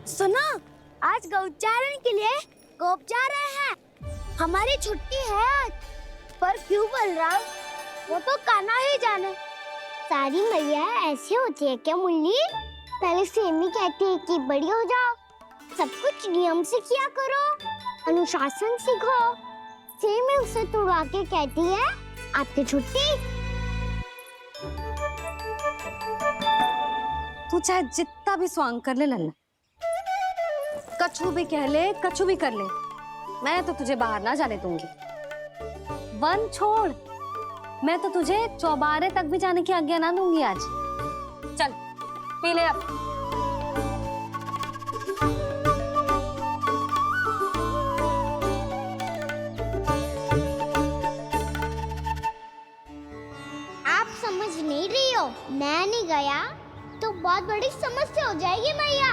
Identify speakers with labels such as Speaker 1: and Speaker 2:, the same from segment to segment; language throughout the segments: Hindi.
Speaker 1: सुनो, आज गौचारण के लिए गोप जा रहे हैं। हमारी छुट्टी है आज। पर क्यों बलराम? वो तो कान्हा ही जाने। सारी मैया ऐसी होती है क्या मुन्नी? पहले सेमी कहती है कि बड़ी हो जाओ, सब कुछ नियम से किया करो, अनुशासन सीखो। सेमी उसे तुड़वा के कहती है आपकी छुट्टी।
Speaker 2: तू चाहे जितना भी स्वांग कर ले लल्ला, कछु भी कह ले, कछु भी कर ले, मैं तो तुझे बाहर ना जाने दूंगी। वन छोड़, मैं तो तुझे चौबारे तक भी जाने की आज्ञा ना दूंगी आज। चल पी ले अब।
Speaker 1: आप समझ नहीं रही हो, मैं नहीं गया तो बहुत बड़ी समस्या हो जाएगी मैया।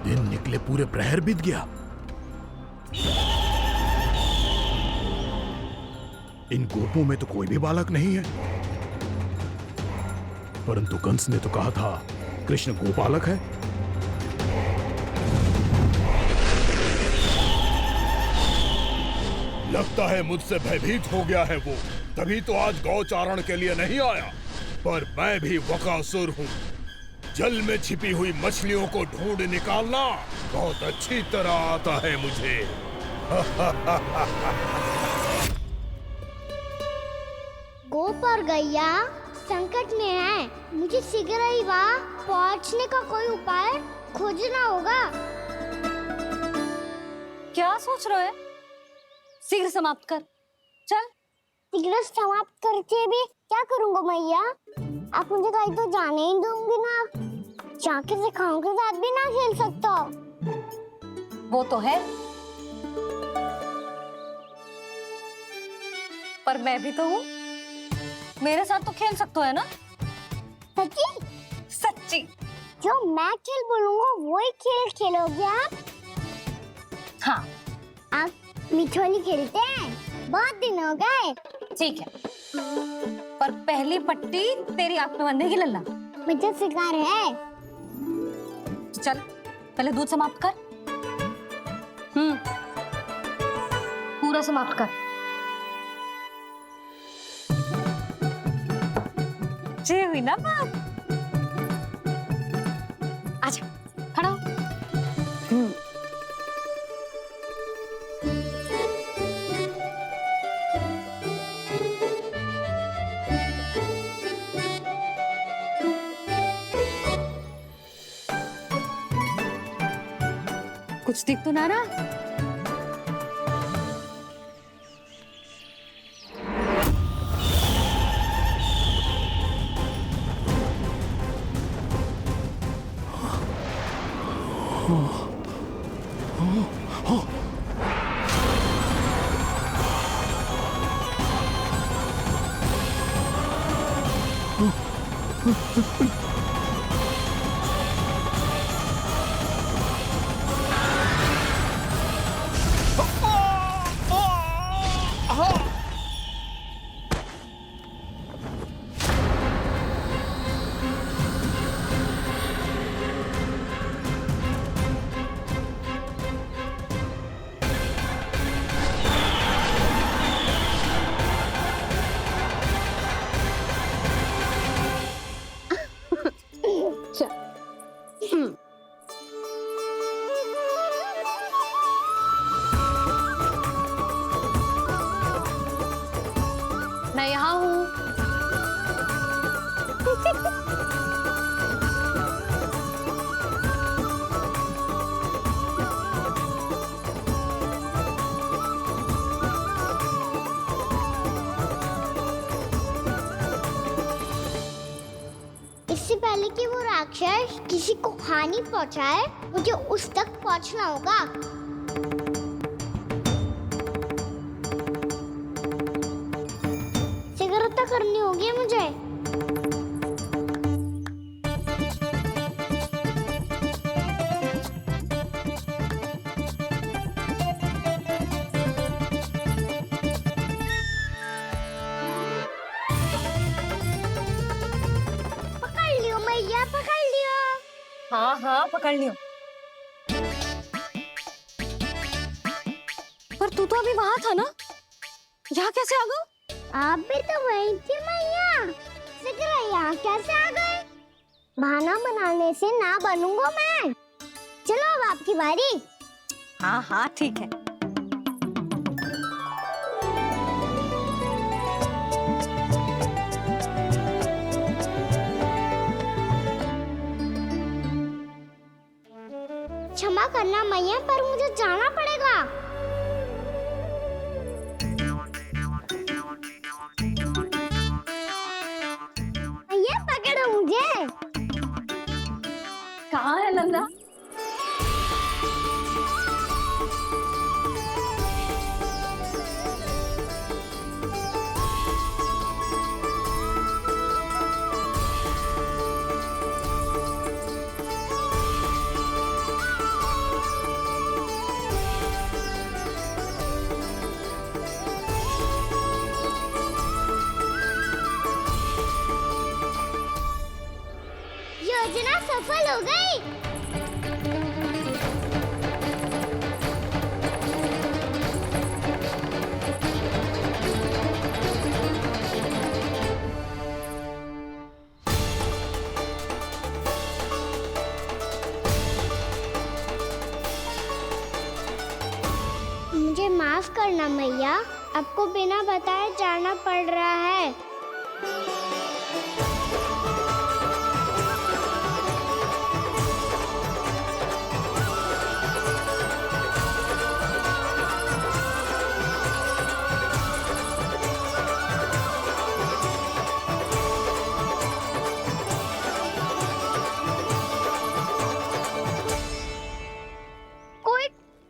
Speaker 3: दिन निकले पूरे प्रहर बीत गया। इन गोपों में तो कोई भी बालक नहीं है, परंतु कंस ने तो कहा था कृष्ण गोपालक है। लगता है मुझसे भयभीत हो गया है वो, तभी तो आज गौचारण के लिए नहीं आया। पर मैं भी वकासुर हूँ। जल में छिपी हुई मछलियों को ढूंढ निकालना बहुत अच्छी तरह आता है मुझे।
Speaker 1: गोप और गैया संकट में है, मुझे शीघ्र ही वहाँ पहुँचने का कोई उपाय खोजना होगा।
Speaker 2: क्या सोच रहे हो? शीघ्र समाप्त कर, चल।
Speaker 1: शीघ्र समाप्त करके भी क्या करूँगा मैया? आप मुझे कहीं तो जाने ही दूंगी ना। जाके सिखाओं के साथ भी ना खेल सकता।
Speaker 2: वो तो है, पर मैं भी तो हूँ, मेरे साथ तो खेल सकते हो, है ना?
Speaker 1: सच्ची?
Speaker 2: सच्ची।
Speaker 1: जो मैं खेल बोलूँगा वही खेल खेलोगे आप?
Speaker 2: हाँ।
Speaker 1: आप मिठोली खेलते हैं? बहुत दिन हो गए।
Speaker 2: ठीक है, पर पहली पट्टी तेरी आंख में बंधेगी लल्ला।
Speaker 1: मुझे शिकार है।
Speaker 2: चल पहले दूध समाप्त कर। पूरा समाप्त कर। जे हुई ना बात। आजा, खड़ा हो। कुछ दिख तो ना रहा? मैं यहाँ हूँ।
Speaker 1: इससे पहले कि वो राक्षस किसी को हानि पहुंचाए, मुझे उस तक पहुंचना होगा। शीघ्रता करनी होगी मुझे।
Speaker 2: हाँ हाँ पकड़ लियो। पर तू तो अभी वहां था ना, यहाँ कैसे आ गया?
Speaker 1: आप भी तो वही थी मैया, सिकरा यहाँ कैसे आ गए? बहाना बनाने से ना बनूंगा मैं। चलो अब आपकी बारी।
Speaker 2: हाँ हाँ ठीक है।
Speaker 1: क्षमा करना मैया, पर मुझे जाना पड़ेगा। मैया पकड़ो मुझे।
Speaker 2: कहाँ है नंदा?
Speaker 1: योजना सफल हो गई। मुझे माफ करना मैया, आपको बिना बताए जाना पड़ रहा है। कोई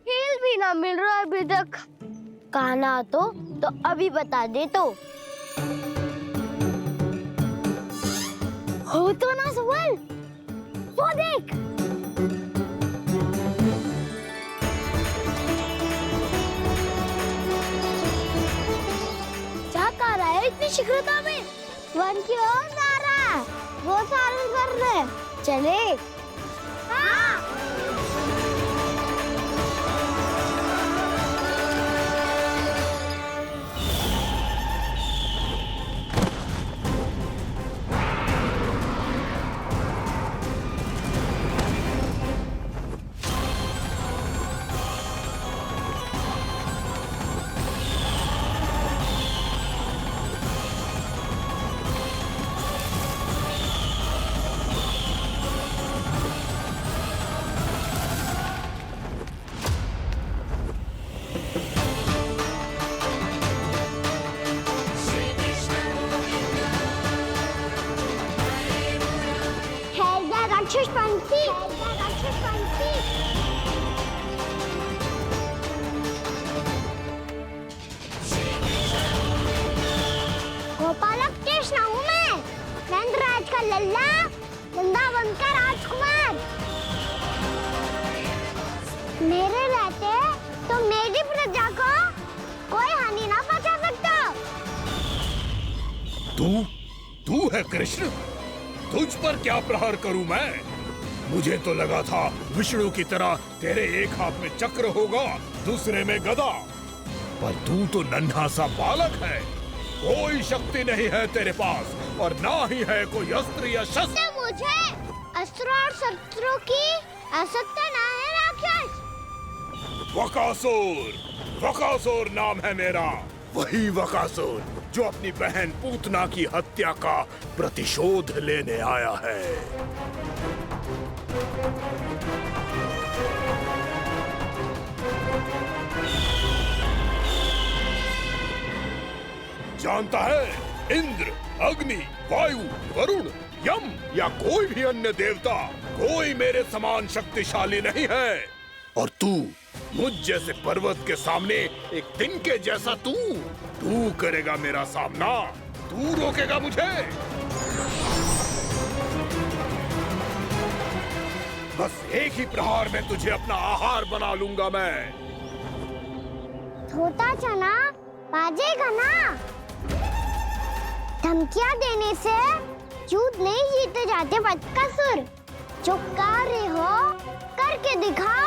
Speaker 1: खेल भी ना मिल रहा अभी तक। कहना तो अभी बता दे तो। हो तो ना सवाल, वो देख। क्या कर रहा है इतनी शीघ्रता में? वन की ओर जा रहा है, वो सारे कर रहे। चले। हाँ। राक्षस पंक्ति। गोपालक कृष्ण हूँ मैं, नंदराज का लल्ला, वृंदावन का राजकुमार। मेरे रहते तो मेरी प्रजा को कोई हानि ना पहुंचा सकता।
Speaker 3: तू है कृष्ण? तुझ पर क्या प्रहार करूं मैं? मुझे तो लगा था विष्णु की तरह तेरे एक हाथ में चक्र होगा, दूसरे में गदा। पर तू तो नन्हा सा बालक है, कोई शक्ति नहीं है तेरे पास, और ना ही है कोई अस्त्र या शस्त्र।
Speaker 1: मुझे अस्त्र और शस्त्रों की आवश्यकता ना है राक्षस।
Speaker 3: वकासुर नाम है मेरा, वही वकासुर जो अपनी बहन पूतना की हत्या का प्रतिशोध लेने आया है। जानता है, इंद्र, अग्नि, वायु, वरुण, यम या कोई भी अन्य देवता कोई मेरे समान शक्तिशाली नहीं है। और तू मुझ जैसे पर्वत के सामने एक तिनके जैसा तू करेगा मेरा सामना? तू रोकेगा मुझे? बस एक ही प्रहार में तुझे अपना आहार बना लूंगा मैं।
Speaker 1: छोटा चना बाजेगा ना। धमकियां देने से युद्ध नहीं जीते जाते बदकसूर। जो कर रहे हो करके दिखाओ।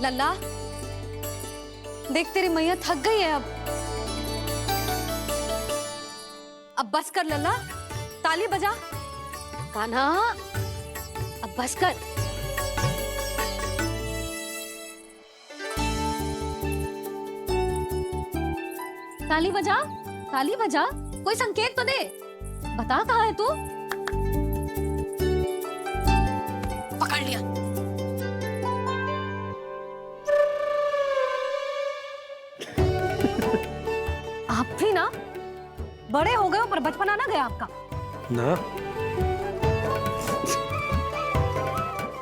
Speaker 2: लल्ला, देख तेरी मैया थक गई है अब बस कर लल्ला, ताली बजा। कान्हा, अब बस कर। ताली बजा, ताली बजा, कोई संकेत तो दे, बता कहाँ है तू? पकड़ लिया। आप भी ना बड़े हो गए हो पर बचपना ना गया आपका
Speaker 4: ना।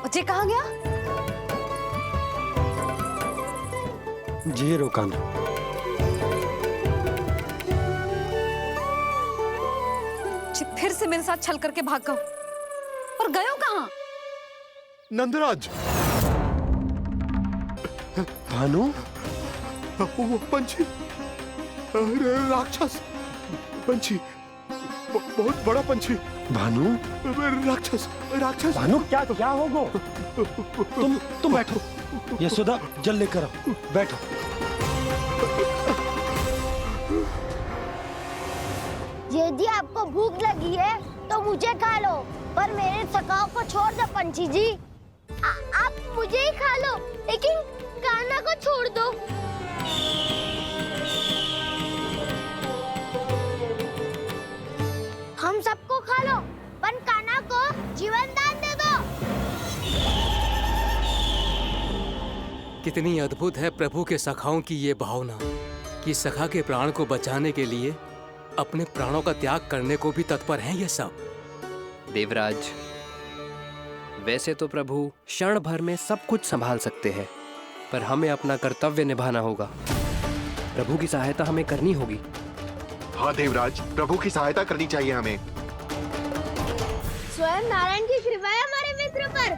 Speaker 2: बच्चे कहाँ गया?
Speaker 4: जी रोकान।
Speaker 2: फिर से मेरे साथ छल करके भाग गए और गए हो कहाँ?
Speaker 3: नंदराज,
Speaker 4: भानु,
Speaker 3: वो पंछी, राक्षस पंछी, बहुत बड़ा पंछी।
Speaker 4: भानु,
Speaker 3: राक्षस, राक्षस।
Speaker 4: भानु क्या होगा? तुम बैठो, यशोदा जल लेकर आओ, बैठो।
Speaker 1: यदि आपको भूख लगी है तो मुझे खा लो, पर मेरे थकाव को छोड़ दो पंछी जी। आप मुझे ही खा लो, लेकिन कान्हा को छोड़ दो। हम सबको खा लो, पर कान्हा को जीवन दान दे दो।
Speaker 5: कितनी अद्भुत है प्रभु के सखाओं की ये भावना कि सखा के प्राण को बचाने के लिए अपने प्राणों का त्याग करने को भी तत्पर हैं ये सब।
Speaker 6: देवराज, वैसे तो प्रभु क्षण भर में सब कुछ संभाल सकते हैं, पर हमें अपना कर्तव्य निभाना होगा। प्रभु की सहायता हमें करनी होगी।
Speaker 7: हाँ देवराज, प्रभु की सहायता करनी चाहिए हमें।
Speaker 1: स्वयं नारायण की कृपा है हमारे मित्र पर,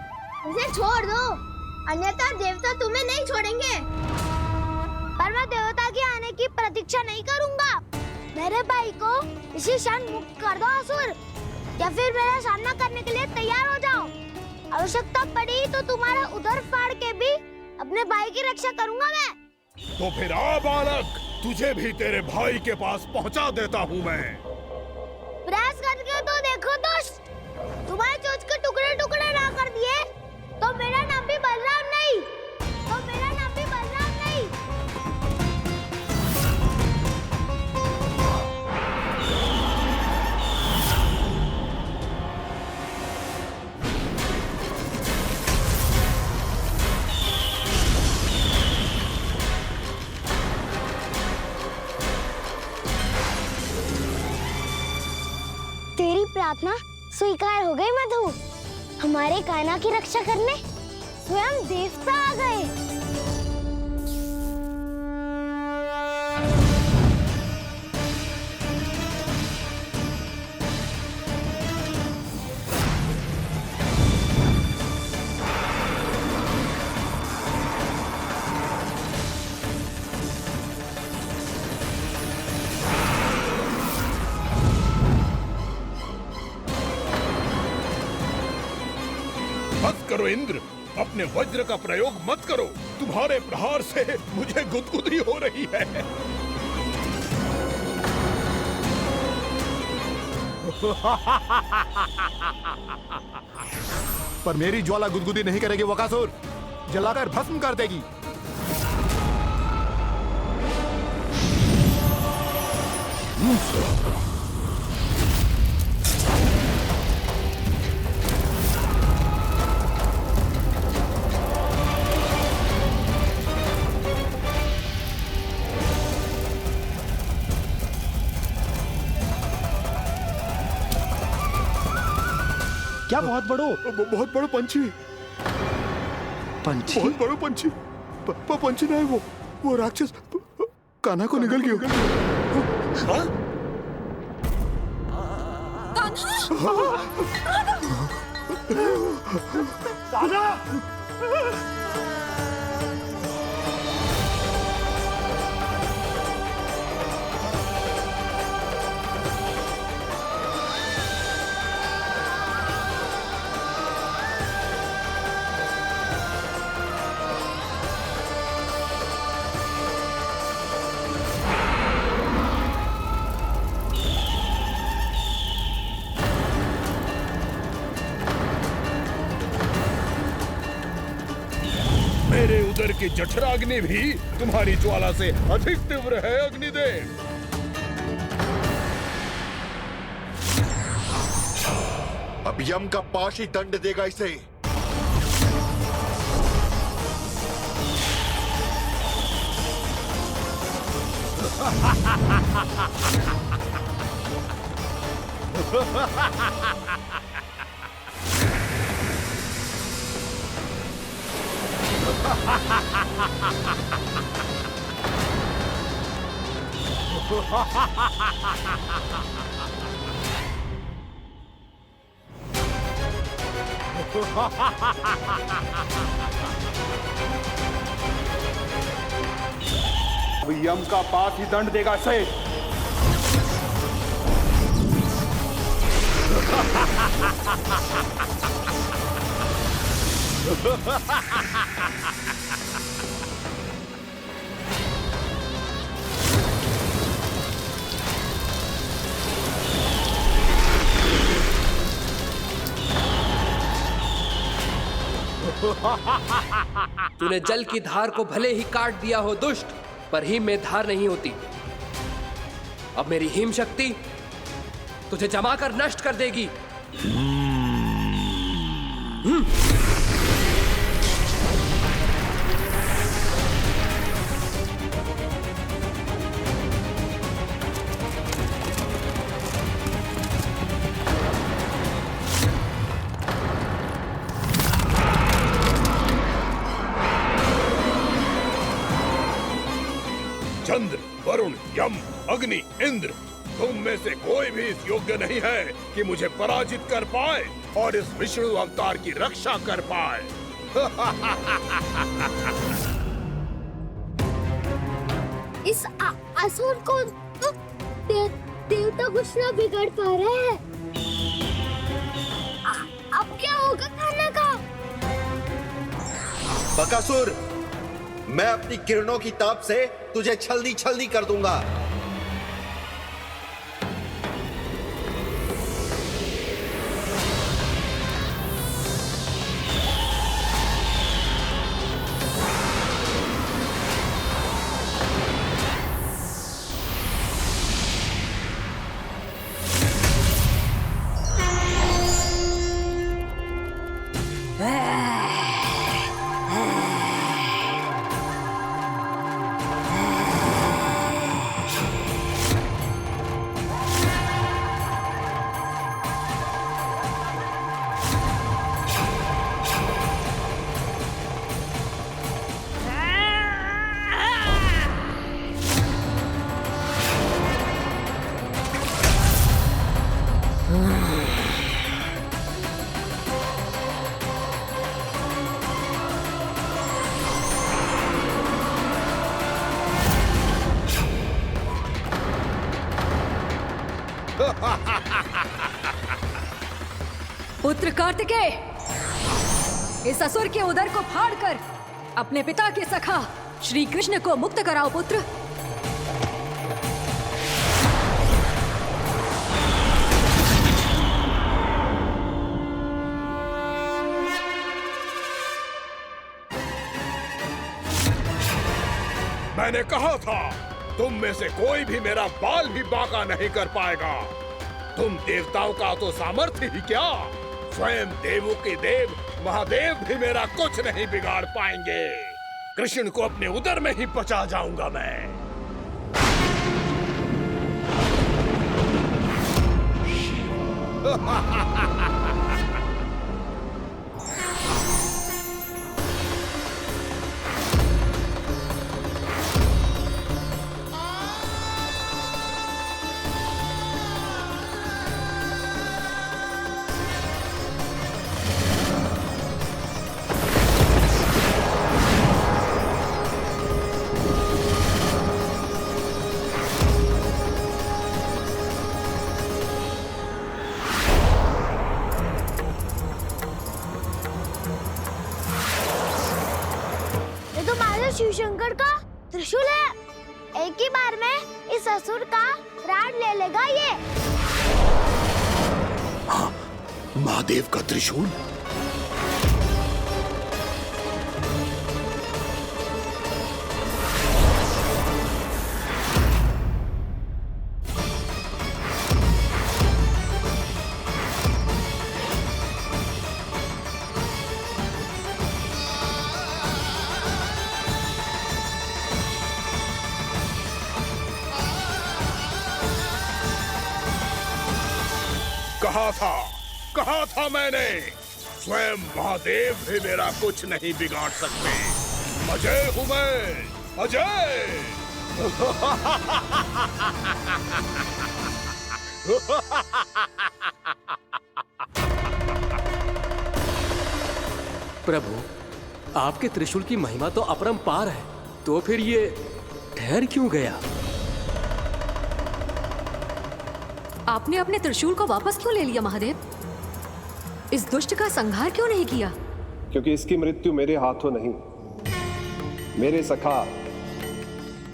Speaker 1: उसे छोड़ दो, अन्यथा देवता तुम्हें नहीं छोड़ेंगे। पर मैं देवता के आने की प्रतीक्षा नहीं करूंगा। मेरे भाई को इसी क्षण मुक्त कर दो असुर, या फिर मेरा सामना करने के लिए तैयार हो जाओ। आवश्यकता पड़ी तो तुम्हारा उदर फाड़ के भी अपने भाई की रक्षा करूंगा मैं।
Speaker 3: तो फिर आ बालक, तुझे भी तेरे भाई के पास पहुंचा देता हूँ मैं।
Speaker 1: प्रयास करके तो देखो दोस्त, तुम्हारे चोंच के टुकड़े टुकड़े ना कर दिए तो मेरा नाम भी बलराम नहीं, तो मेरा नाम भी बलराम नहीं। तेरी प्रार्थना स्वीकार हो गई मधु। हमारे कान्हा की रक्षा करने स्वयं देवता आ गए।
Speaker 3: मत करो इंद्र, अपने वज्र का प्रयोग मत करो। तुम्हारे प्रहार से मुझे गुदगुदी हो रही है।
Speaker 7: पर मेरी ज्वाला गुदगुदी नहीं करेगी वकासुर, जलाकर भस्म कर देगी।
Speaker 4: क्या बहुत बड़ो?
Speaker 7: बहुत बड़ा पंछी,
Speaker 4: पंछी?
Speaker 7: बहुत बड़ा पंछी। पंछी नहीं, वो राक्षस कान्हा को निगल गया। हाँ?
Speaker 3: मेरे उदर की जठराग्नि भी तुम्हारी ज्वाला से अधिक तीव्र है अग्निदेव।
Speaker 8: अब यम का पाश ही दंड देगा इसे।
Speaker 9: यम का पास ही दंड देगा इसे।
Speaker 6: तूने जल की धार को भले ही काट दिया हो दुष्ट, पर हिम में धार नहीं होती। अब मेरी हिम शक्ति तुझे जमा कर नष्ट कर देगी।
Speaker 3: चंद्र, वरुण, यम, अग्नि, इंद्र, तुम में से कोई भी इस योग्य नहीं है कि मुझे पराजित कर पाए और इस विष्णु अवतार की रक्षा कर पाए।
Speaker 1: इस असुर को देवता कुछ ना बिगाड़ पा रहे हैं। अब क्या होगा खाने का?
Speaker 8: बकासुर, मैं अपनी किरणों की ताप से तुझे छलनी छलनी कर दूंगा।
Speaker 2: पुत्र कार्तिकेय, इस असुर के उदर को फाड़कर अपने पिता के सखा श्री कृष्ण को मुक्त कराओ पुत्र।
Speaker 3: मैंने कहा था, तुम में से कोई भी मेरा बाल भी बांका नहीं कर पाएगा। तुम देवताओं का तो सामर्थ्य ही क्या, स्वयं देवों के देव महादेव भी मेरा कुछ नहीं बिगाड़ पाएंगे। कृष्ण को अपने उदर में ही पचा जाऊंगा मैं।
Speaker 1: शिव शंकर का त्रिशूल है। एक ही बार में इस असुर का प्राण ले लेगा ये।
Speaker 3: हाँ, महादेव का त्रिशूल। कहा था मैंने, स्वयं महादेव भी मेरा कुछ नहीं बिगाड़ सकते। अजय हूं मैं, अजय।
Speaker 5: प्रभु, आपके त्रिशूल की महिमा तो अपरंपार है, तो फिर ये ठहर क्यों गया?
Speaker 10: आपने अपने त्रिशूल को वापस क्यों ले लिया महादेव? इस दुष्ट का संहार क्यों नहीं किया?
Speaker 11: क्योंकि इसकी मृत्यु मेरे हाथों नहीं, मेरे सखा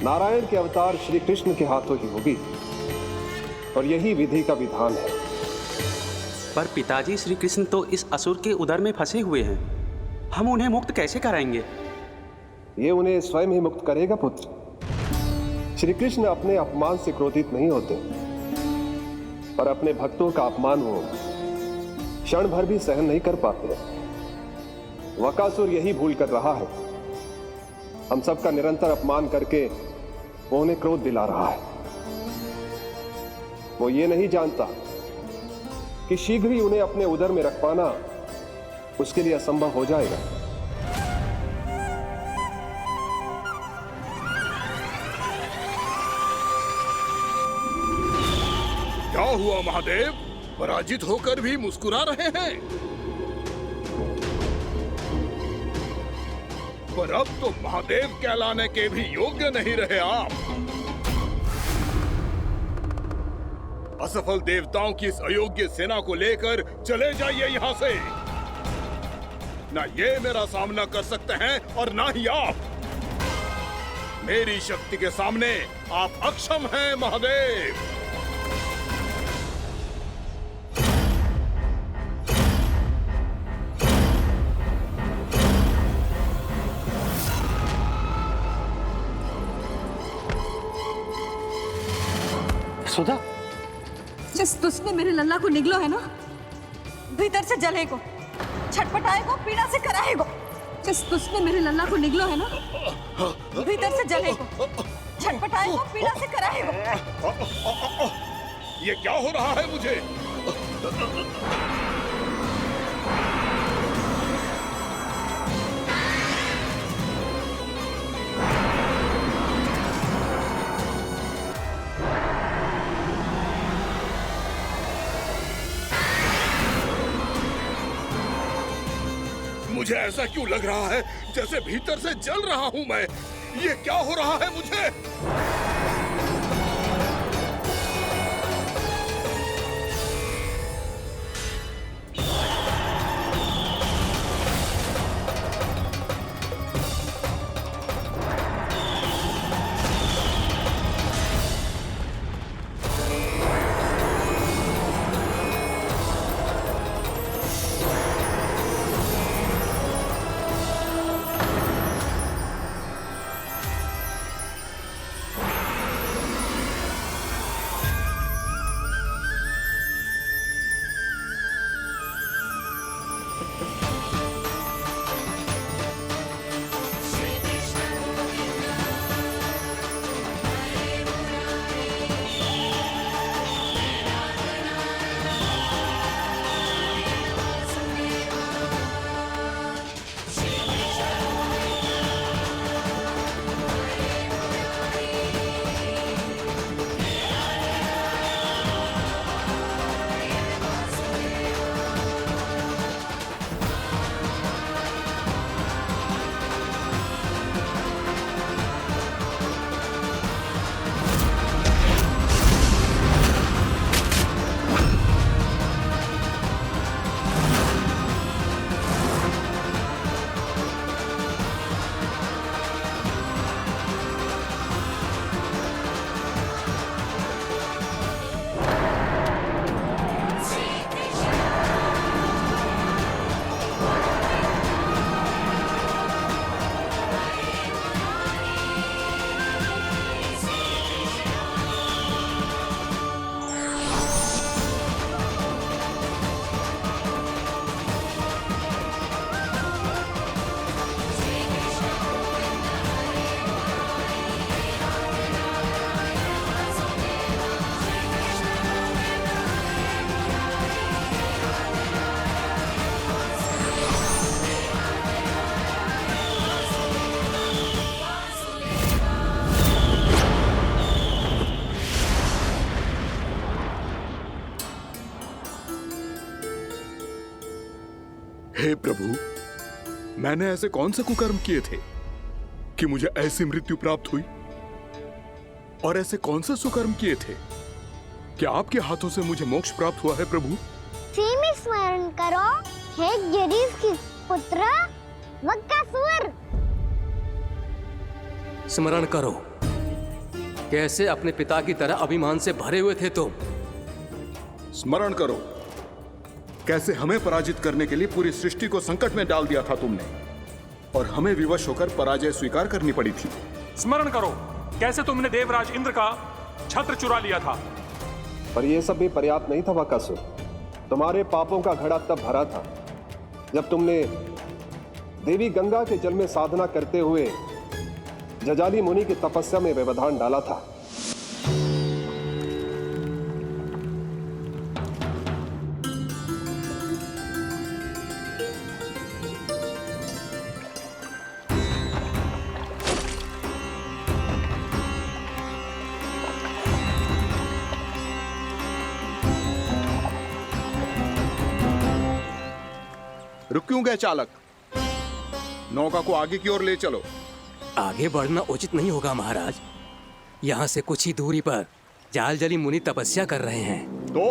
Speaker 11: नारायण के अवतार श्री कृष्ण के हाथों ही होगी, और यही विधि का विधान है।
Speaker 12: पर पिताजी, श्री कृष्ण तो इस असुर के उदर में फंसे हुए हैं, हम उन्हें मुक्त कैसे कराएंगे?
Speaker 11: ये उन्हें स्वयं ही मुक्त करेगा पुत्र। श्री कृष्ण अपने अपमान से क्रोधित नहीं होते, पर अपने भक्तों का अपमान वो क्षण भर भी सहन नहीं कर पाते। वकासुर यही भूल कर रहा है, हम सबका निरंतर अपमान करके वो उन्हें क्रोध दिला रहा है। वो ये नहीं जानता कि शीघ्र ही उन्हें अपने उदर में रख पाना उसके लिए असंभव हो जाएगा।
Speaker 3: क्या हुआ महादेव? पराजित होकर भी मुस्कुरा रहे हैं। पर अब तो महादेव कहलाने के भी योग्य नहीं रहे आप। असफल देवताओं की इस अयोग्य सेना को लेकर चले जाइए यहाँ से। ना ये मेरा सामना कर सकते हैं और ना ही आप। मेरी शक्ति के सामने आप अक्षम हैं महादेव।
Speaker 4: सुधा,
Speaker 10: जिस दुष्ट ने मेरे लल्ला को निगलो है ना, भीतर से जलेगो, छटपटाएगो, पीड़ा से कराएगो। जिस दुष्ट ने मेरे लल्ला को निगलो है ना, भीतर से जलेगो, छटपटाएगो, पीड़ा से कराएगो।
Speaker 3: ये क्या हो रहा है मुझे? मुझे ऐसा क्यों लग रहा है जैसे भीतर से जल रहा हूं मैं? ये क्या हो रहा है मुझे?
Speaker 7: हे प्रभु, मैंने ऐसे कौन से कुकर्म किए थे कि मुझे ऐसी मृत्यु प्राप्त हुई? और ऐसे कौन से सुकर्म किए थे कि आपके हाथों से मुझे मोक्ष प्राप्त हुआ है प्रभु?
Speaker 1: में स्मरण करो, हे जरीफ की पुत्र वक्कासुर।
Speaker 5: स्मरण करो, कैसे अपने पिता की तरह अभिमान से भरे हुए थे तुम।
Speaker 7: स्मरण करो, कैसे हमें पराजित करने के लिए पूरी सृष्टि को संकट में डाल दिया था तुमने, और हमें विवश होकर पराजय स्वीकार करनी पड़ी थी।
Speaker 9: स्मरण करो, कैसे तुमने देवराज इंद्र का छत्र चुरा लिया था।
Speaker 11: पर यह सब भी पर्याप्त नहीं था वक्कासुर। तुम्हारे पापों का घड़ा तब भरा था जब तुमने देवी गंगा के जल में साधना करते हुए जजाली मुनि की तपस्या में व्यवधान डाला था।
Speaker 7: रुक क्यों गए चालक? नौका को आगे की ओर ले चलो।
Speaker 5: आगे बढ़ना उचित नहीं होगा महाराज। यहाँ से कुछ ही दूरी पर जालजली मुनि तपस्या कर रहे हैं।
Speaker 7: तो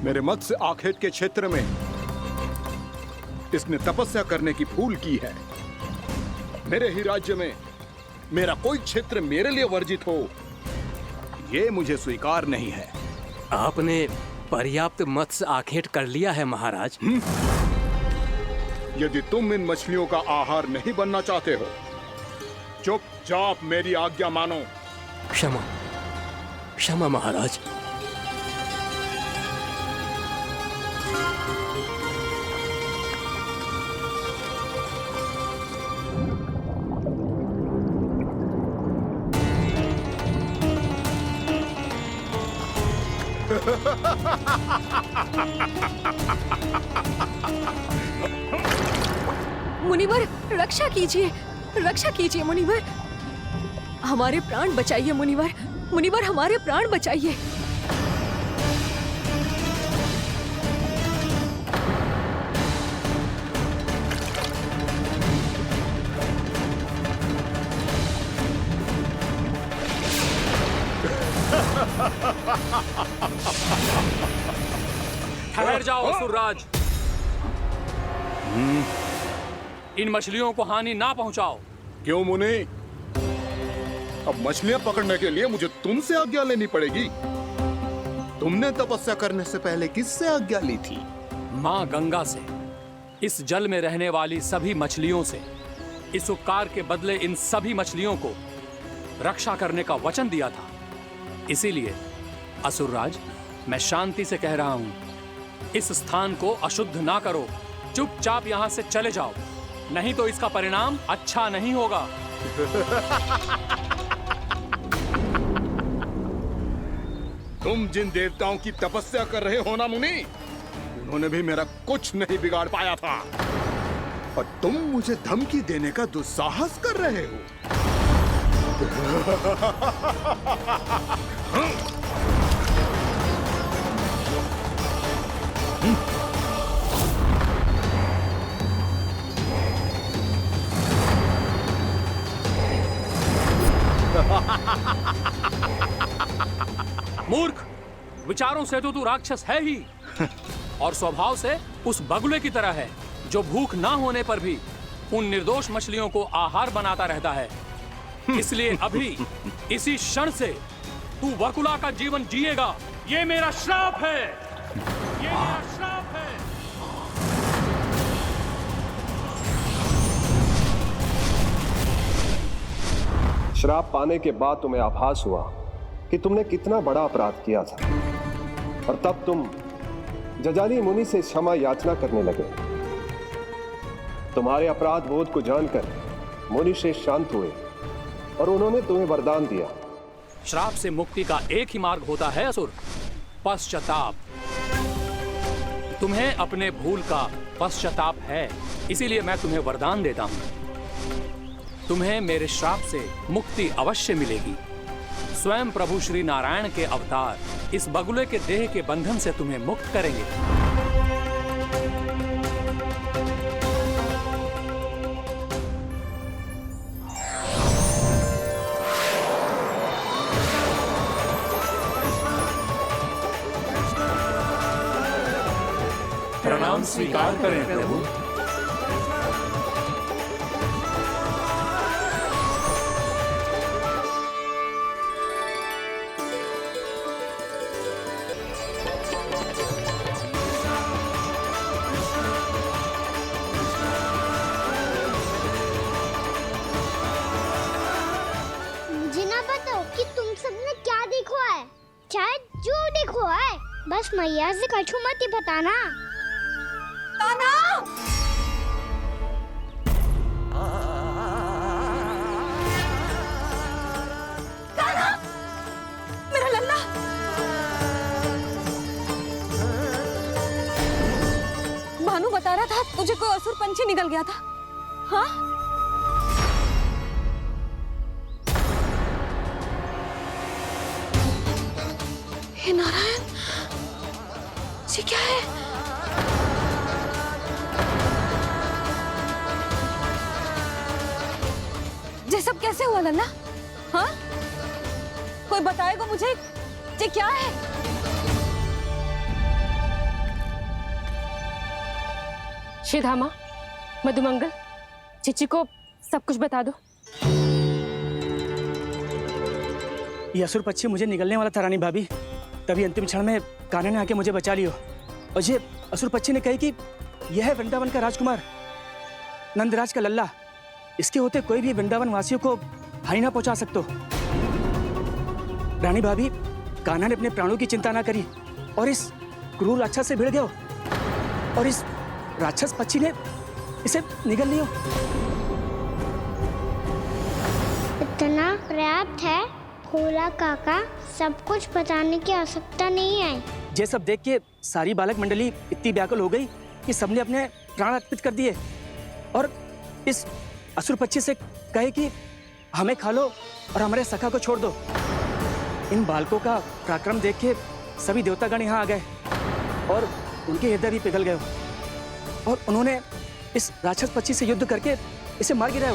Speaker 7: मेरे मत्स्य आखेट के क्षेत्र में इसने तपस्या करने की भूल की है। मेरे ही राज्य में मेरा कोई क्षेत्र मेरे लिए वर्जित हो, यह मुझे स्वीकार नहीं है।
Speaker 5: आपने पर्याप्त मत्स्य आखेट कर लिया है महाराज।
Speaker 7: यदि तुम इन मछलियों का आहार नहीं बनना चाहते हो, चुपचाप मेरी आज्ञा मानो।
Speaker 5: क्षमा, क्षमा महाराज।
Speaker 10: मुनिवर, रक्षा कीजिए, रक्षा कीजिए मुनिवर, हमारे प्राण बचाइए मुनिवर, मुनिवर हमारे प्राण बचाइए।
Speaker 9: ठहर जाओ असुरराज, इन मछलियों को हानि ना पहुंचाओ।
Speaker 7: क्यों मुनि? अब मछलियां पकड़ने के लिए मुझे तुमसे आज्ञा लेनी पड़ेगी। तुमने तपस्या करने से पहले किससे आज्ञा ली थी?
Speaker 9: मां गंगा से, इस जल में रहने वाली सभी मछलियों से। इस उपकार के बदले इन सभी मछलियों को रक्षा करने का वचन दिया था। इसीलिए असुरराज, मैं शांति से कह रहा हूं, इस स्थान को अशुद्ध ना करो। चुपचाप यहां से चले जाओ, नहीं तो इसका परिणाम अच्छा नहीं होगा।
Speaker 7: तुम जिन देवताओं की तपस्या कर रहे हो ना मुनि, उन्होंने भी मेरा कुछ नहीं बिगाड़ पाया था, और तुम मुझे धमकी देने का दुस्साहस कर रहे हो।
Speaker 9: मूर्ख, विचारों से तो तू राक्षस है ही, और स्वभाव से उस बगुले की तरह है जो भूख ना होने पर भी उन निर्दोष मछलियों को आहार बनाता रहता है। इसलिए अभी इसी क्षण से तू वकुला का जीवन जिएगा। ये मेरा श्राप है, ये मेरा श्राप है।
Speaker 11: श्राप पाने के बाद तुम्हें आभास हुआ कि तुमने कितना बड़ा अपराध किया था, और तब तुम जजाली मुनि से क्षमा याचना करने लगे। तुम्हारे अपराध बोध को जानकर मुनि श्रेष्ठ शांत हुए और उन्होंने तुम्हें वरदान दिया।
Speaker 9: श्राप से मुक्ति का एक ही मार्ग होता है असुर, पश्चाताप। तुम्हें अपने भूल का पश्चाताप है, इसीलिए मैं तुम्हें वरदान देता हूं। तुम्हें मेरे श्राप से मुक्ति अवश्य मिलेगी। स्वयं प्रभु श्री नारायण के अवतार इस बगुले के देह के बंधन से तुम्हें मुक्त करेंगे। प्रणाम स्वीकार करें प्रभु।
Speaker 1: मुझे ना बताओ कि तुम सबने क्या देखो है, शायद जो देखो है, बस मैया से कछु मत ही बताना।
Speaker 10: कान्हा! कान्हा! मेरा लल्ला! भानु बता रहा था तुझे कोई असुर पंछी निकल गया था। हाँ? हे नारायण, ये क्या है? ये सब कैसे हुआ लल्ला? हाँ? कोई बताएगा मुझे ये क्या है?
Speaker 13: श्रीधामा, मधुमंगल, चिची को सब कुछ बता दो।
Speaker 14: ये असुर पक्षी मुझे निगलने वाला था रानी भाभी, तभी अंतिम क्षण में कान्हा ने आके मुझे बचा लियो। और ये असुर पक्षी ने कही कि यह है वृंदावन का राजकुमार, नंदराज का लल्ला। इसके होते कोई भी वृंदावन वासियों को हानि ना पहुंचा सकते। रानी भाभी, कान्हा ने अपने प्राणों की चिंता ना करी और इस क्रूर राक्षस से भिड़ गयो और इस राक्षस पक्षी ने इसे निगल लियो।
Speaker 1: इतना पर्याप्त है भोला काका, सब कुछ बताने की आवश्यकता नहीं है।
Speaker 14: ये सब देख के सारी बालक मंडली इतनी व्याकुल हो गई कि सबने अपने प्राण अर्पित कर दिए और इस असुर पक्षी से कहे कि हमें खा लो और हमारे सखा को छोड़ दो। इन बालकों का पराक्रम देख के सभी देवतागण यहाँ आ गए और उनके हृदय भी पिघल गए और उन्होंने इस राक्षस पक्षी से युद्ध करके इसे मार गिराया।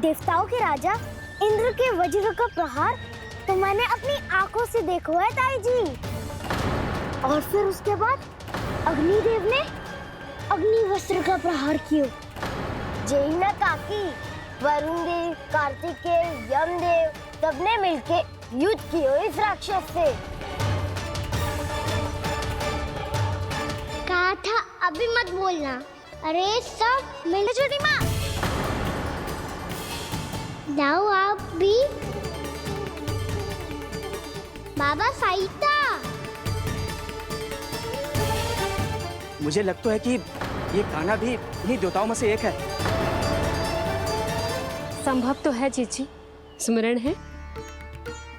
Speaker 1: देवताओं के राजा इंद्र के वज्र का प्रहार तो मैंने अपनी आंखों से देखा है ताई जी। और फिर उसके बाद अग्निदेव ने अग्निवस्त्र का प्रहार किया। जय ना काकी, वरुण देव, कार्तिकेय, यमदेव सबने मिलके युद्ध किया इस राक्षस से। कहा था अभी मत बोलना। अरे सब मिले छोटी माँ। जाओ आप भी। बाबा साइता।
Speaker 14: मुझे लगता है कि ये कान्हा भी इन्हीं देवताओं में से एक है।
Speaker 13: संभव तो है चीची, स्मरण है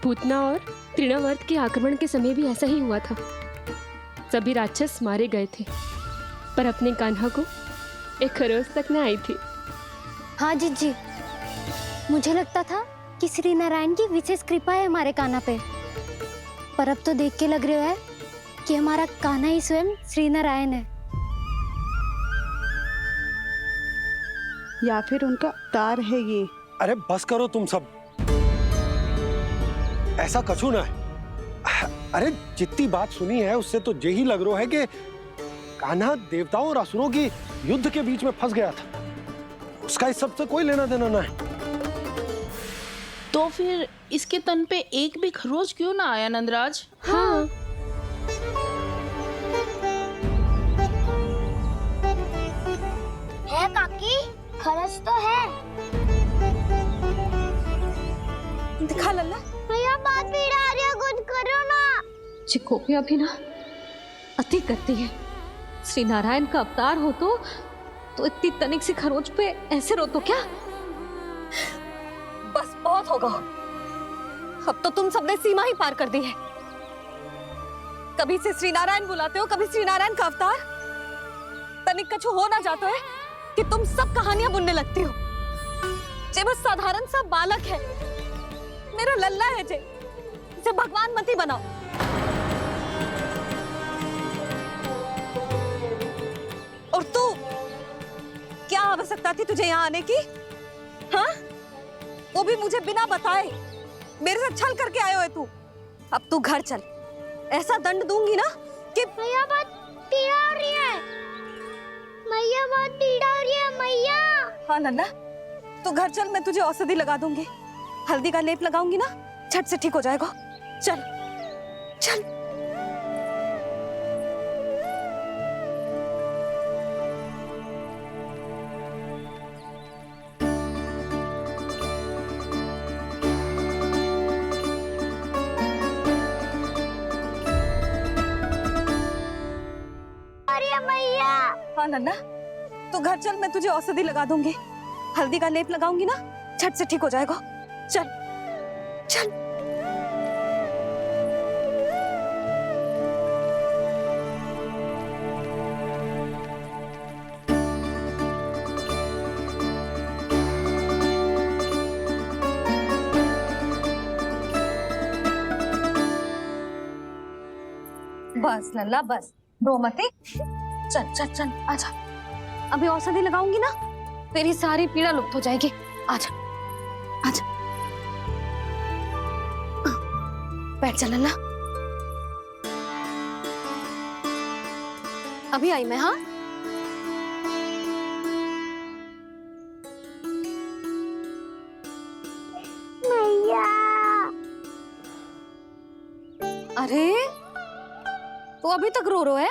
Speaker 13: पूतना और तृणावर्त के आक्रमण के समय भी ऐसा ही हुआ था। सभी राक्षस मारे गए थे पर अपने कान्हा को एक खरोच तक न आई थी।
Speaker 2: हाँ जीजी, मुझे लगता था कि श्री नारायण की विशेष कृपा है हमारे कान्हा पे, पर अब तो देख के लग रहा है कि हमारा कान्हा ही स्वयं श्री नारायण है।
Speaker 15: या फिर उनका अवतार है ये।
Speaker 4: अरे बस करो तुम सब, ऐसा कछु ना है। अरे जितनी बात सुनी है उससे तो यही लग रहा है कि कान्हा देवताओं और असुरों की युद्ध के बीच में फंस गया था। उसका इस सब से कोई लेना देना ना है।
Speaker 15: तो फिर इसके तन पे एक भी खरोच क्यों ना आया नंदराज?
Speaker 13: हाँ,
Speaker 1: है काकी, खरच तो है।
Speaker 10: दिखा लल्ला।
Speaker 1: भैया बात पीड़ा आ रही है, कुछ करो ना।
Speaker 10: चिकोपिया भी ना अति करती है। श्री नारायण का अवतार हो तो इतनी तनिक सी खरोच पे ऐसे रो तो क्या? बस बहुत होगा। अब तो तुम सबने सीमा ही पार कर दी है। कभी से श्री नारायण बुलाते हो, कभी श्री नारायण का अवतार। तनिक कछु हो ना जाता है कि तुम सब कहानियां बुनने लगती हो। जे बस साधारण सा बालक है, मेरा लल्ला है जे इसे भगवान मत ही बनाओ। और तू, क्या आवश्यकता थी तुझे यहाँ आने की? हाँ, वो भी मुझे बिना बताए। मेरे साथ छल करके आयो है तू। अब तू घर चल, ऐसा दंड दूंगी ना कि
Speaker 1: मैया बहुत पीड़ा हो रही है। मैया बहुत पीड़ा हो रही है मैया।
Speaker 10: हाँ नन्ना, तू घर चल, मैं तुझे औषधि लगा दूंगी। हल्दी का लेप लगाऊंगी ना, झट से ठीक हो जाएगा। चल चल।
Speaker 1: मैया।
Speaker 10: हाँ नन्ना, तू घर चल, मैं तुझे औषधि लगा दूंगी। हल्दी का लेप लगाऊंगी ना, झट से ठीक हो जाएगा। चल चल। बस लल्ला बस, रो मत। चल चल चल, आजा। अभी औषधि लगाऊंगी ना, तेरी सारी पीड़ा लुप्त हो जाएगी। आजा आजा, बैठ जा लल्ला। अभी आई मैं। हाँ,
Speaker 1: मैया।
Speaker 10: अरे तो अभी तक रो रो है?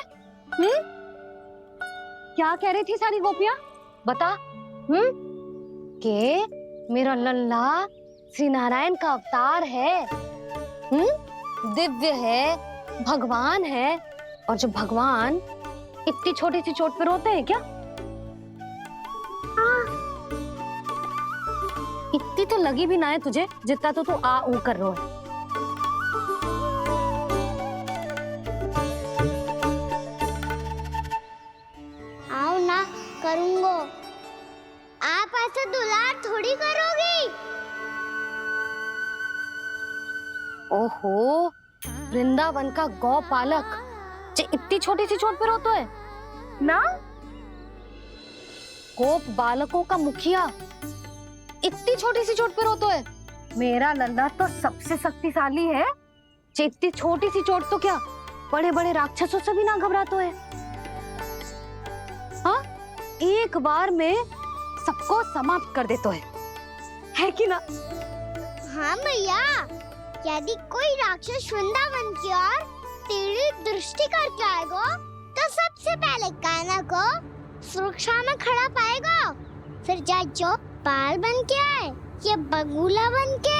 Speaker 10: क्या कह रही थी सारी गोपियां? बता। के मेरा लल्ला श्री नारायण का अवतार है, दिव्य है, भगवान है। और जो भगवान इतनी छोटी सी चोट पे रोते हैं क्या? इतनी तो लगी भी ना है तुझे, जितना तो तू आ ऊ कर रो है।
Speaker 1: आओ ना, करूंगो। आप ऐसे दुलार थोड़ी करोगी।
Speaker 10: ओहो, वृंदावन का गौपालक जो इतनी छोटी सी चोट पे रोता है ना? गोप बालकों का मुखिया इतनी छोटी सी चोट पे रोता है? मेरा लल्ला तो सबसे शक्तिशाली है। इतनी छोटी सी चोट तो क्या, बड़े बड़े राक्षसों से भी ना घबराता है। हाँ, एक बार में सबको समाप्त कर देता है कि ना?
Speaker 1: हाँ मैया, यदि कोई राक्षस वृंदावन की ओर तेरी दृष्टि करके आएगा, तो सबसे पहले कान्हा को सुरक्षा में खड़ा पाएगा। फिर चाहे जो बाल बन के आए या बगुला बन के।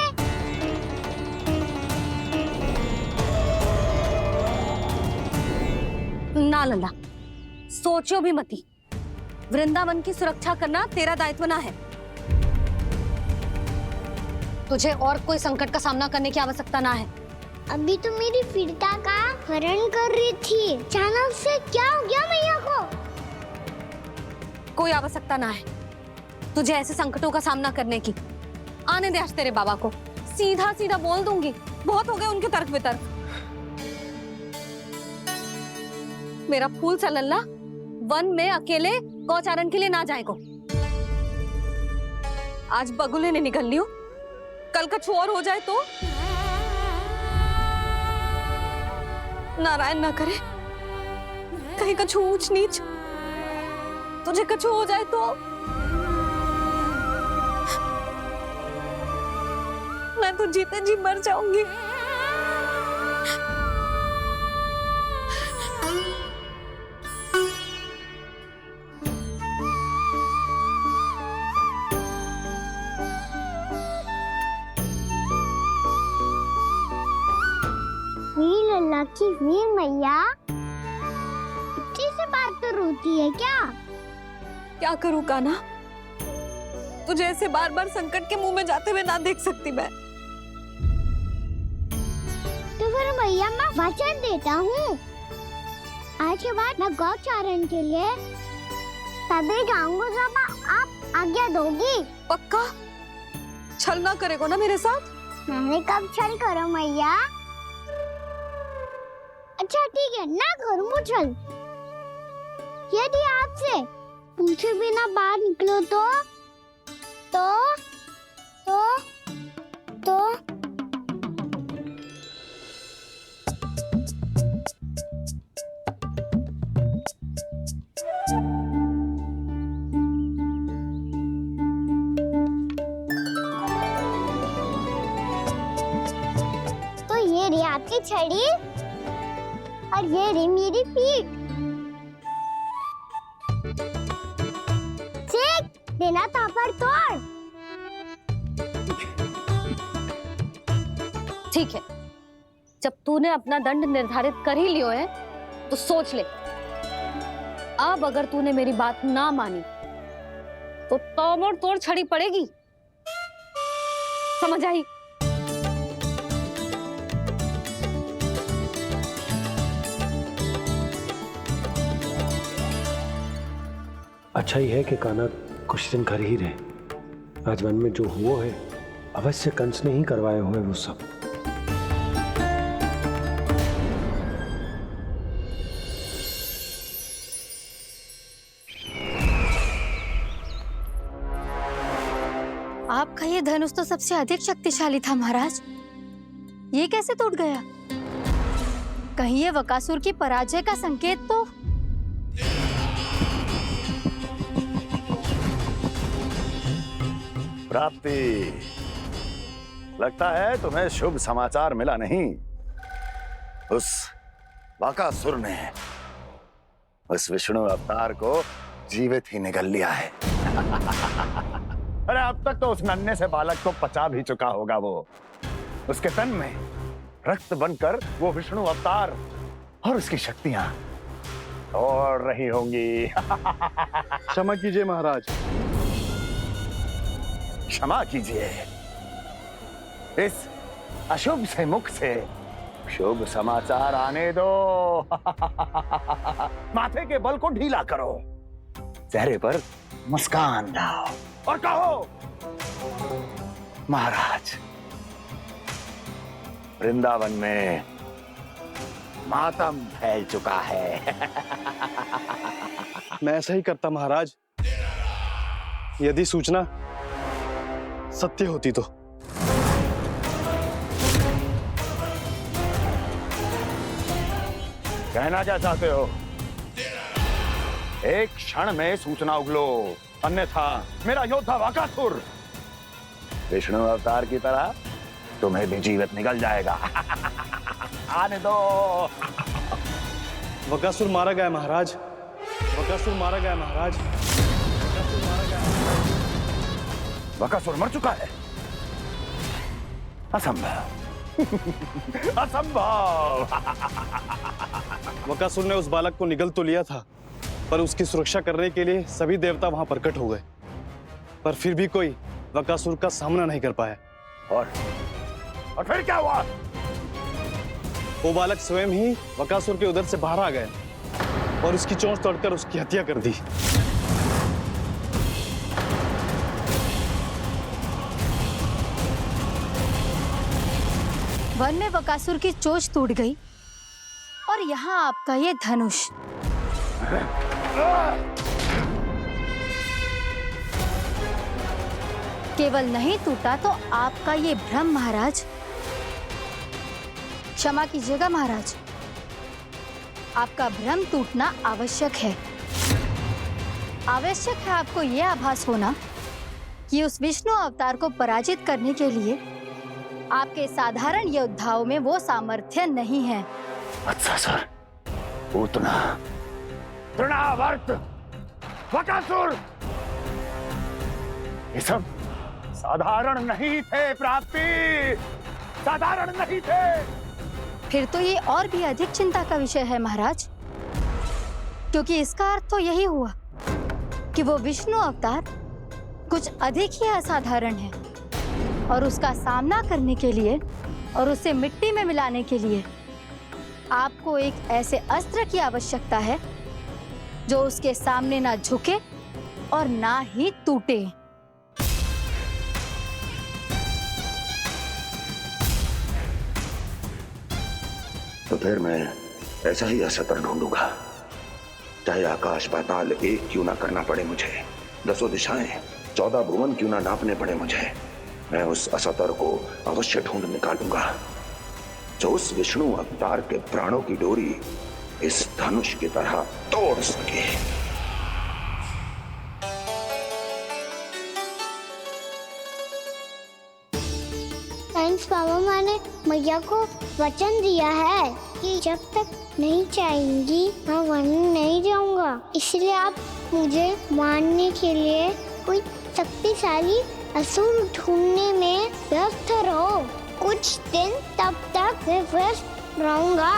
Speaker 10: ना लल्ला, सोचो भी मती। वृंदावन की सुरक्षा करना तेरा दायित्व ना है। तुझे और कोई संकट का सामना करने की आवश्यकता ना है।
Speaker 1: अभी तो मेरी पीड़िता का हरण कर रही थी, अचानक से क्या हो गया मैया को?
Speaker 10: कोई आवश्यकता ना है तुझे ऐसे संकटों का सामना करने की। आने दे आज तेरे बाबा को, सीधा सीधा बोल दूंगी। बहुत हो गए उनके तर्क वितर्क। मेरा फूल सा लल्ला वन में अकेले गौचारण के लिए ना जाएगो। आज बगुले ने निकल लियो, कल कछु और हो जाए तो? नारायण ना करे, कहीं कछु ऊंच नीच तुझे कछु हो जाए तो? मैं तो जीते जी मर जाऊंगी।
Speaker 1: वीर लल्ला की वीर मैया इतनी सी बात तो रोती है क्या?
Speaker 10: क्या करूं कान्हा, तुझे ऐसे बार बार संकट के मुंह में जाते हुए ना देख सकती मैं।
Speaker 1: तो फिर मैया मैं वचन देता हूँ, आज के बाद मैं गौचारण के लिए तभी जाऊंगा जब आप आज्ञा दोगी।
Speaker 10: पक्का? छल ना करेगो ना मेरे साथ?
Speaker 1: मैंने कब छल करो मैया, अच्छा ठीक है, ना करूँ मुझल। यदि आपसे पूछे बिना बाहर निकलो तो ये रही आपकी छड़ी और ये रही मेरी पीठ। ठीक, बिना तापर तोड़।
Speaker 2: ठीक है, जब तूने अपना दंड निर्धारित कर ही लियो है तो सोच ले, अब अगर तूने मेरी बात ना मानी तो तोड़ तोड़ छड़ी पड़ेगी, समझ आई?
Speaker 4: अच्छा ही है कि कान्हा कुछ दिन घर ही रहे। आज वन में जो हुआ है अवश्य कंस ने ही करवाए हुए वो सब।
Speaker 16: आपका ये धनुष तो सबसे अधिक शक्तिशाली था महाराज, ये कैसे टूट गया? कहीं ये बकासुर की पराजय का संकेत तो?
Speaker 17: प्राप्ति, लगता है तुम्हें शुभ समाचार मिला नहीं। उस बकासुर ने उस विष्णु अवतार को जीवित ही निगल लिया है। अरे अब तक तो उस नन्हे से बालक को पचा भी चुका होगा वो। उसके तन में रक्त बनकर वो विष्णु अवतार और उसकी शक्तियां दौड़ रही होंगी।
Speaker 11: क्षमा कीजिए महाराज।
Speaker 17: क्षमा कीजिए, इस अशुभ से मुख से शुभ समाचार आने दो। माथे के बल को ढीला करो, चेहरे पर मुस्कान लाओ और कहो, महाराज, वृंदावन में मातम फैल चुका है।
Speaker 11: मैं ऐसा ही करता महाराज, यदि सूचना सत्य होती तो।
Speaker 17: कहना क्या चाहते हो? एक क्षण में सूचना उगलो, अन्यथा मेरा योद्धा बकासुर विष्णु अवतार की तरह तुम्हें भी जीवित निकल जाएगा। आने दो।
Speaker 11: बकासुर मारा गया महाराज, बकासुर मारा गया महाराज, बकासुर मारा गया।
Speaker 17: बकासुर मर चुका है? असंभव। असंभव।
Speaker 11: बकासुर ने उस बालक को निगल तो लिया था, पर उसकी सुरक्षा करने के लिए सभी देवता वहां प्रकट हो गए, पर फिर भी कोई बकासुर का सामना नहीं कर पाया।
Speaker 17: और फिर क्या हुआ?
Speaker 11: वो बालक स्वयं ही बकासुर के उदर से बाहर आ गया और उसकी चोंच तोड़कर उसकी हत्या कर दी।
Speaker 16: वन में बकासुर की चोंच टूट गई और यहाँ आपका ये धनुष। केवल नहीं टूटा तो आपका ये भ्रम महाराज। क्षमा कीजिएगा महाराज, आपका भ्रम टूटना आवश्यक है। आवश्यक है आपको यह आभास होना कि उस विष्णु अवतार को पराजित करने के लिए आपके साधारण योद्धाओं में वो सामर्थ्य नहीं है।
Speaker 17: अच्छा सर, पूतना, तृणावर्त, बकासुर, ये सब साधारण नहीं थे प्राप्ति, साधारण नहीं थे।
Speaker 16: फिर तो ये और भी अधिक चिंता का विषय है महाराज, क्योंकि इसका अर्थ तो यही हुआ कि वो विष्णु अवतार कुछ अधिक ही असाधारण है और उसका सामना करने के लिए और उसे मिट्टी में मिलाने के लिए आपको एक ऐसे अस्त्र की आवश्यकता है जो उसके सामने ना झुके और ना ही टूटे।
Speaker 17: तो फिर मैं ऐसा ही असतर ढूंढूंगा, चाहे आकाश पाताल एक क्यों ना करना पड़े मुझे, 10 दिशाएं 14 भुवन क्यों ना नापने पड़े मुझे, मैं उस असतर को अवश्य ढूंढ निकालूंगा जो उस विष्णु अवतार के प्राणों की डोरी इस धनुष की तरह तोड़ सके।
Speaker 1: थैंक्स पापा, मैंने मैया को वचन दिया है कि जब तक नहीं चाहेंगी मैं वन नहीं जाऊंगा, इसलिए आप मुझे मारने के लिए कोई शक्तिशाली असुर ढूंढने में व्यस्त रहो। कुछ दिन तब तक मैं व्यस्त रहूंगा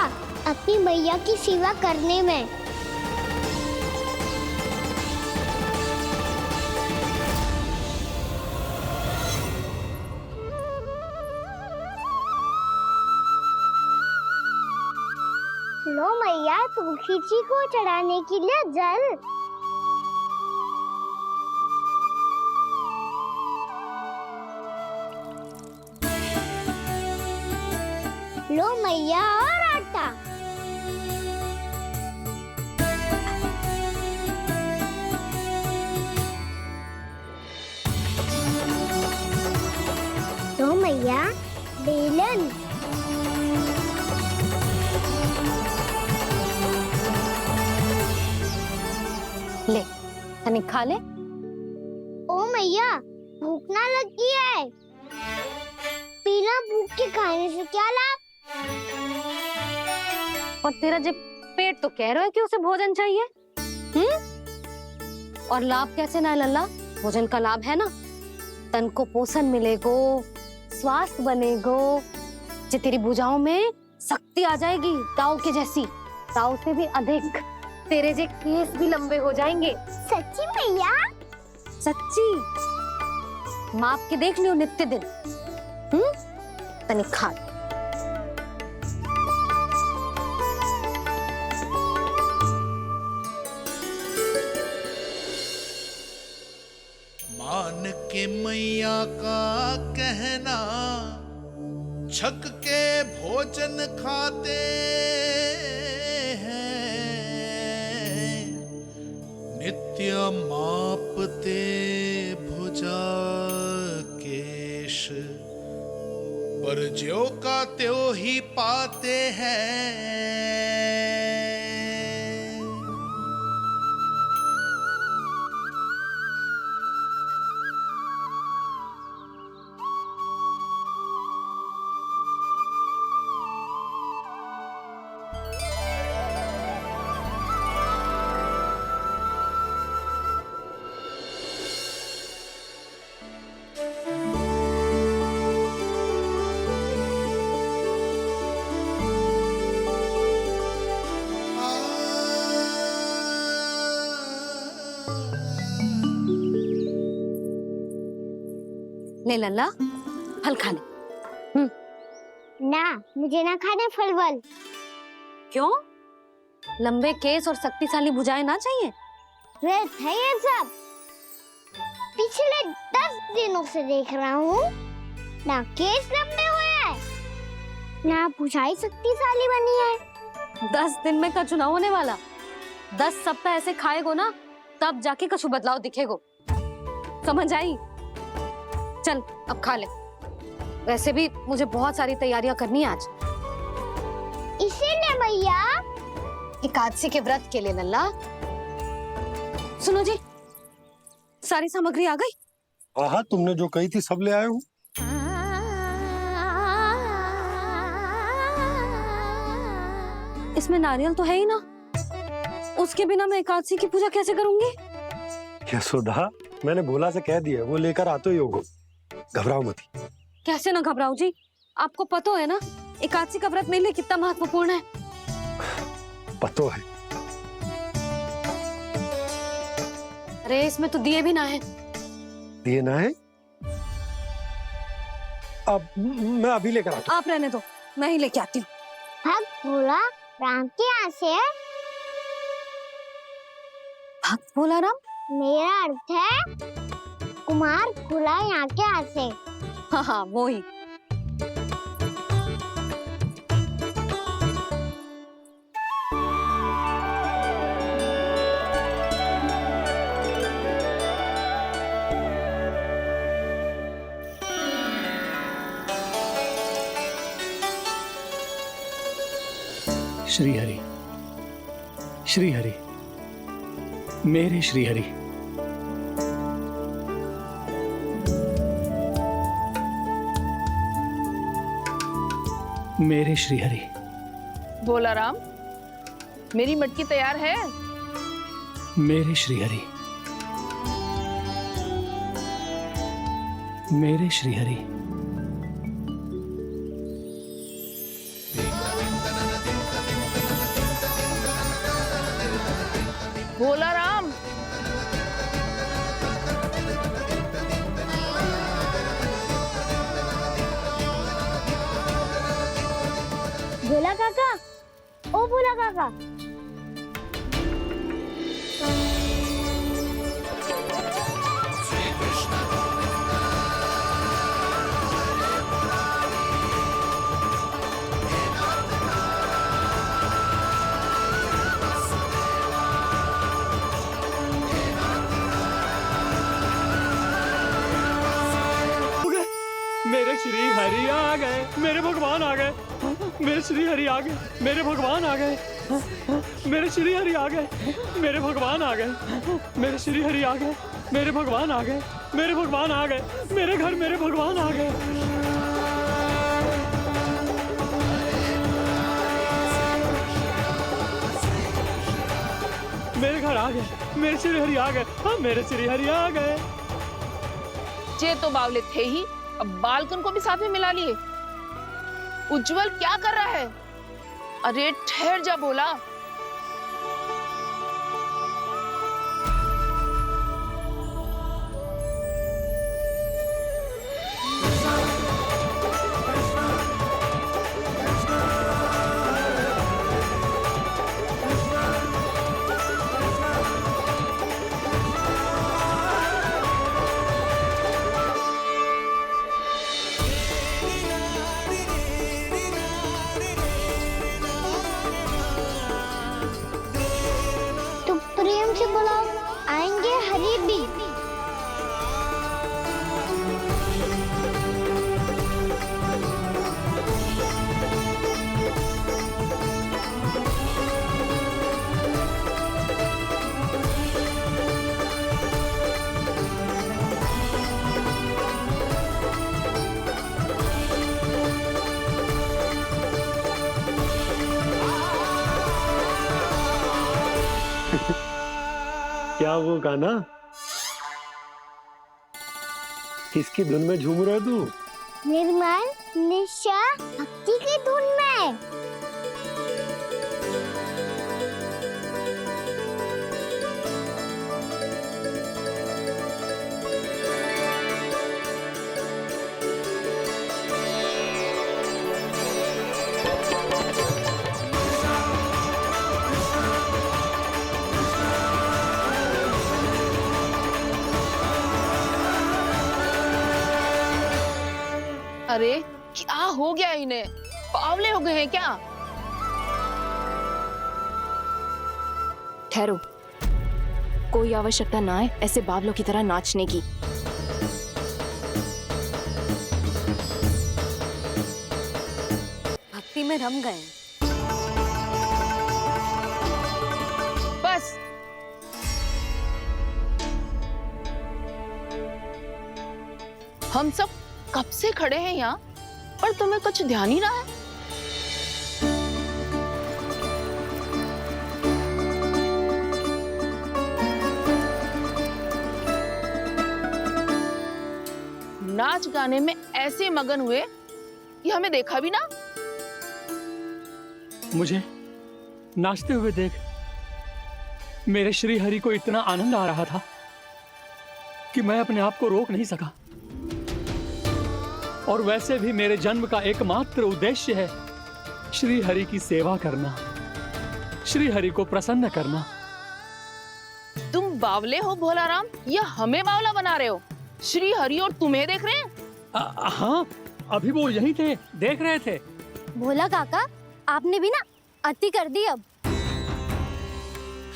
Speaker 1: अपनी मैया की सेवा करने में। लो मैया, तुलसी जी को चढ़ाने के लिए जल। लो मैया, और आटा। लो मैया, बेलन।
Speaker 2: ले तनिक खा ले।
Speaker 1: ओ मैया, भूख ना लगी है। बिना भूख के खाने से क्या लाभ?
Speaker 2: और तेरा जब पेट तो कह रहा है कि उसे भोजन चाहिए, और लाभ कैसे ना है लल्ला? भोजन का लाभ है ना, तन को पोषण मिलेगो, स्वास्थ्य बनेगो, जो तेरी भुजाओं में शक्ति आ जाएगी ताऊ के जैसी, ताऊ से भी अधिक। तेरे जे केस भी लंबे हो जाएंगे।
Speaker 1: सच्ची मैया?
Speaker 2: सच्ची। माप के देख लियो नित्य दिन। तनिक खा।
Speaker 18: मान के मैया का कहना, छक के भोजन खाते नित्य मापते भुजा केश, पर ज्यों का त्यों ही पाते हैं।
Speaker 2: ले लल्ला, फल खा ले।
Speaker 1: ना, मुझे ना खाने फल वल।
Speaker 2: क्यों? लंबे केस और शक्तिशाली भुजाएं ना चाहिए?
Speaker 1: व्यर्थ है ये सब। पिछले 10 दिनों से देख रहा हूँ, ना केस लंबे हुए हैं, ना भुजाएं शक्तिशाली बनी है।
Speaker 2: 10 दिन में का चुनाव होने वाला। 10 सप्ताह ऐसे खाएगो ना, तब जाके कुछ बदलाव दिखेगो। समझ आई? चल अब खा ले। वैसे भी मुझे बहुत सारी तैयारियां करनी है आज।
Speaker 1: इसीलिए मैया,
Speaker 2: एकादशी के व्रत के लिए लल्ला। सुनो जी, सारी सामग्री आ गई?
Speaker 4: हाँ, तुमने जो कही थी सब ले आए हूँ।
Speaker 2: इसमें नारियल तो है ही ना, उसके बिना मैं एकादशी की पूजा कैसे करूंगी?
Speaker 4: यशोदा, मैंने भोला से कह दिया, वो लेकर आते ही होगा, घबराओ मत।
Speaker 2: कैसे ना घबराओ जी, आपको पता है ना एकादशी का व्रत मेरे लिए कितना महत्वपूर्ण है।
Speaker 4: पता है।
Speaker 2: अरे इसमें तो दिए भी ना है।
Speaker 4: दिए ना है? अब मैं अभी लेकर आता हूँ।
Speaker 2: आप रहने दो, मैं ही लेके आती हूँ।
Speaker 1: भक्त भोला राम के यहाँ से?
Speaker 2: भक्त भोला राम?
Speaker 1: मेरा अर्थ है कुमार भोला यहाँ के यहाँ से।
Speaker 2: हाँ हाँ, वो ही।
Speaker 9: श्री हरि, श्री हरि, मेरे श्री हरि। मेरे श्री हरि।
Speaker 15: भोला राम, मेरी मटकी तैयार है।
Speaker 9: मेरे श्री हरि, मेरे श्री हरि।
Speaker 15: भोला राम,
Speaker 1: भोला काका, ओ भोला काका।
Speaker 9: मेरे श्री हरि आ गए, मेरे भगवान आ गए, मेरे श्री हरि आ गए, मेरे भगवान आ गए, मेरे श्री हरि आ गए, मेरे भगवान आ गए, मेरे श्री हरि आ गए, मेरे भगवान आ गए, मेरे भगवान आ गए, मेरे घर मेरे भगवान आ गए। मेरे घर आ गए, मेरे श्री हरि आ गए, हाँ मेरे श्री हरि आ गए।
Speaker 15: ये तो बावले थे ही, अब बालकन को भी साथ में मिला लिए। उज्जवल क्या कर रहा है? अरे ठहर जा भोला।
Speaker 1: प्रेम से बुलाओ, आएंगे हरी भी।
Speaker 4: क्या वो गाना? किसकी धुन में झूम रहा तू?
Speaker 1: निर्मल निशा भक्ति की धुन में।
Speaker 15: अरे क्या हो गया इन्हें? बावले हो गए हैं क्या?
Speaker 19: ठहरो, कोई आवश्यकता ना है ऐसे बावलों की तरह नाचने की।
Speaker 2: भक्ति में रम गए।
Speaker 15: बस हम सब कब से खड़े हैं यहाँ, पर तुम्हें कुछ ध्यान ही ना है। नाच गाने में ऐसे मगन हुए कि हमें देखा भी ना।
Speaker 9: मुझे नाचते हुए देख मेरे श्री हरि को इतना आनंद आ रहा था कि मैं अपने आप को रोक नहीं सका। और वैसे भी मेरे जन्म का एकमात्र उद्देश्य है श्री हरि की सेवा करना, श्री हरि को प्रसन्न करना।
Speaker 15: तुम बावले हो भोला राम, या हमें बावला बना रहे हो? श्री हरि और तुम्हें देख रहे हैं?
Speaker 9: हाँ, अभी वो यहीं थे, देख रहे थे।
Speaker 1: भोला काका, आपने भी ना अति कर दी। अब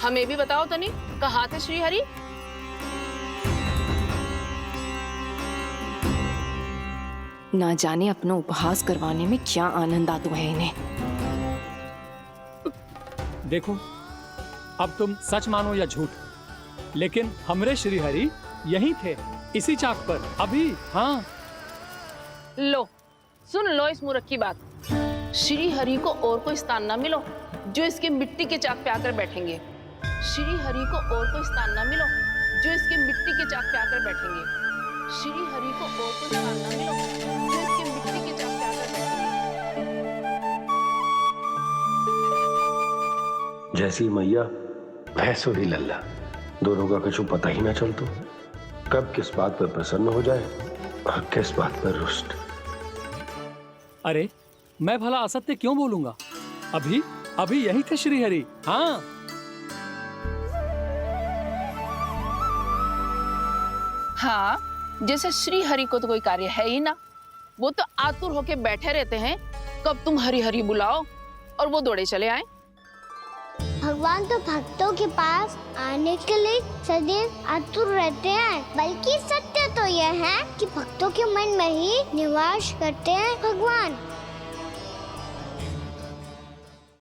Speaker 15: हमें भी बताओ तनी, कहाँ थे श्री हरि?
Speaker 19: ना जाने अपना उपहास करवाने में क्या आनंद आता है इन्हें।
Speaker 9: देखो, अब तुम सच मानो या झूठ, लेकिन हमरे श्री हरि यहीं थे, इसी चाक पर अभी। हाँ,
Speaker 15: लो सुन लो इस मूर्ख की बात। श्री हरि को और कोई स्थान ना मिलो जो इसके मिट्टी के चाक पे आकर बैठेंगे। श्री हरि को और कोई स्थान ना मिलो जो इसके मिट्टी के चाक पे आकर बैठेंगे। श्री हरि को और कोई स्थान ना मिलो जो इसके मिट्टी के चाक पे आकर बैठेंगे।
Speaker 4: जैसी मैया भैंसो ही लल्ला, दोनों का कुछ पता ही ना चलतो, कब किस बात पर प्रसन्न हो जाए और किस बात पर रुष्ट।
Speaker 9: अरे मैं भला असत्य क्यों बोलूंगा? अभी अभी यही थे श्री हरि। हाँ,
Speaker 15: हाँ, जैसे श्री हरि को तो कोई कार्य है ही ना, वो तो आतुर होके बैठे रहते हैं कब तुम हरि हरि बुलाओ और वो दौड़े चले आए।
Speaker 1: भगवान तो भक्तों के पास आने के लिए सदैव आतुर रहते हैं, बल्कि सत्य तो यह है कि भक्तों के मन में ही निवास करते हैं भगवान।